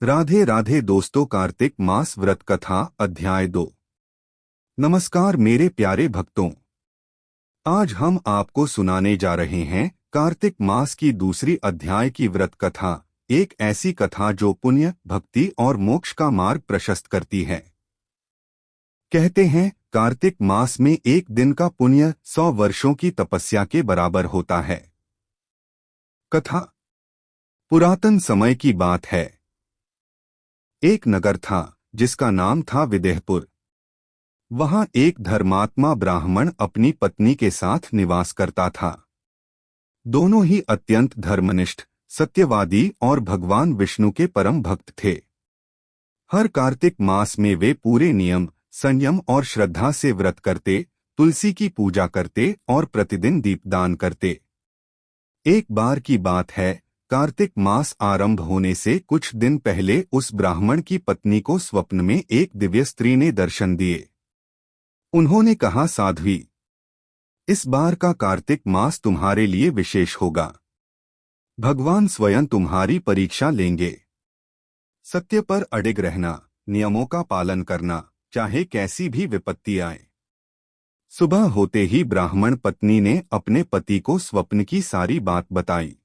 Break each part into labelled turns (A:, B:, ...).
A: राधे राधे दोस्तों, कार्तिक मास व्रत कथा अध्याय 2। नमस्कार मेरे प्यारे भक्तों, आज हम आपको सुनाने जा रहे हैं कार्तिक मास की दूसरी अध्याय की व्रत कथा। एक ऐसी कथा जो पुण्य, भक्ति और मोक्ष का मार्ग प्रशस्त करती है। कहते हैं कार्तिक मास में एक दिन का पुण्य 100 वर्षों की तपस्या के बराबर होता है। कथा पुरातन समय की बात है। एक नगर था जिसका नाम था विदेहपुर। वहां एक धर्मात्मा ब्राह्मण अपनी पत्नी के साथ निवास करता था। दोनों ही अत्यंत धर्मनिष्ठ, सत्यवादी और भगवान विष्णु के परम भक्त थे। हर कार्तिक मास में वे पूरे नियम, संयम और श्रद्धा से व्रत करते, तुलसी की पूजा करते और प्रतिदिन दीपदान करते। एक बार की बात है, कार्तिक मास आरंभ होने से कुछ दिन पहले उस ब्राह्मण की पत्नी को स्वप्न में एक दिव्य स्त्री ने दर्शन दिए। उन्होंने कहा, साध्वी, इस बार का कार्तिक मास तुम्हारे लिए विशेष होगा। भगवान स्वयं तुम्हारी परीक्षा लेंगे। सत्य पर अडिग रहना, नियमों का पालन करना, चाहे कैसी भी विपत्ति आए। सुबह होते ही ब्राह्मण पत्नी ने अपने पति को स्वप्न की सारी बात बताई।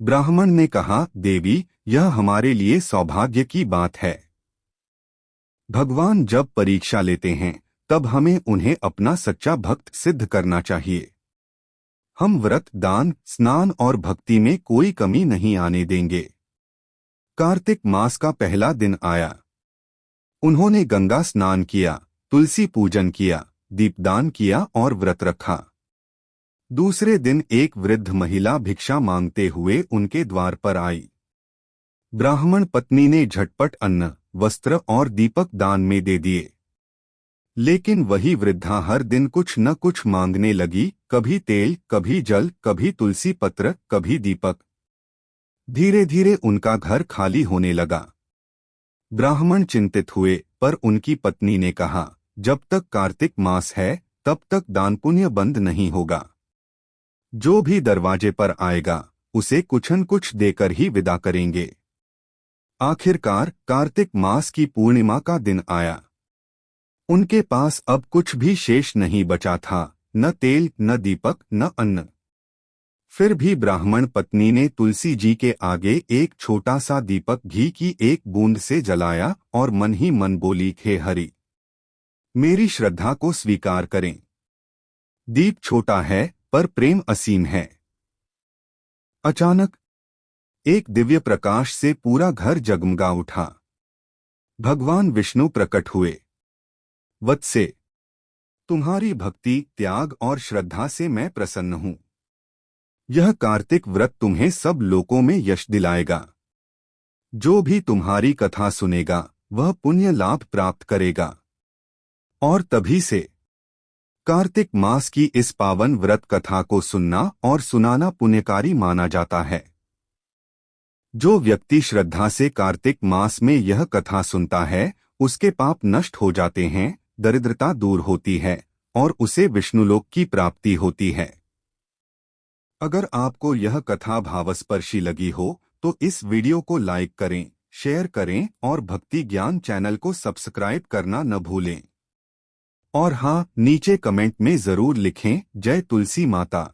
A: ब्राह्मण ने कहा, देवी, यह हमारे लिए सौभाग्य की बात है। भगवान जब परीक्षा लेते हैं तब हमें उन्हें अपना सच्चा भक्त सिद्ध करना चाहिए। हम व्रत, दान, स्नान और भक्ति में कोई कमी नहीं आने देंगे। कार्तिक मास का पहला दिन आया। उन्होंने गंगा स्नान किया, तुलसी पूजन किया, दीपदान किया और व्रत रखा। दूसरे दिन एक वृद्ध महिला भिक्षा मांगते हुए उनके द्वार पर आई। ब्राह्मण पत्नी ने झटपट अन्न, वस्त्र और दीपक दान में दे दिए। लेकिन वही वृद्धा हर दिन कुछ न कुछ मांगने लगी, कभी तेल, कभी जल, कभी तुलसी पत्र, कभी दीपक। धीरे धीरे उनका घर खाली होने लगा। ब्राह्मण चिंतित हुए, पर उनकी पत्नी ने कहा, जब तक कार्तिक मास है तब तक दान पुण्य बंद नहीं होगा। जो भी दरवाजे पर आएगा उसे कुछ न कुछ देकर ही विदा करेंगे। आखिरकार कार्तिक मास की पूर्णिमा का दिन आया। उनके पास अब कुछ भी शेष नहीं बचा था, न तेल, न दीपक, न अन्न। फिर भी ब्राह्मण पत्नी ने तुलसी जी के आगे एक छोटा सा दीपक घी की एक बूंद से जलाया और मन ही मन बोली, हे हरि, मेरी श्रद्धा को स्वीकार करें। दीप छोटा है पर प्रेम असीम है। अचानक एक दिव्य प्रकाश से पूरा घर जगमगा उठा। भगवान विष्णु प्रकट हुए। वत्से, तुम्हारी भक्ति, त्याग और श्रद्धा से मैं प्रसन्न हूं। यह कार्तिक व्रत तुम्हें सब लोकों में यश दिलाएगा। जो भी तुम्हारी कथा सुनेगा वह पुण्य लाभ प्राप्त करेगा। और तभी से कार्तिक मास की इस पावन व्रत कथा को सुनना और सुनाना पुण्यकारी माना जाता है। जो व्यक्ति श्रद्धा से कार्तिक मास में यह कथा सुनता है उसके पाप नष्ट हो जाते हैं, दरिद्रता दूर होती है और उसे विष्णुलोक की प्राप्ति होती है। अगर आपको यह कथा भावस्पर्शी लगी हो तो इस वीडियो को लाइक करें, शेयर करें और भक्ति ज्ञान चैनल को सब्सक्राइब करना न भूलें। और हाँ, नीचे कमेंट में जरूर लिखें, जय तुलसी माता,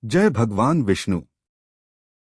A: जय भगवान विष्णु।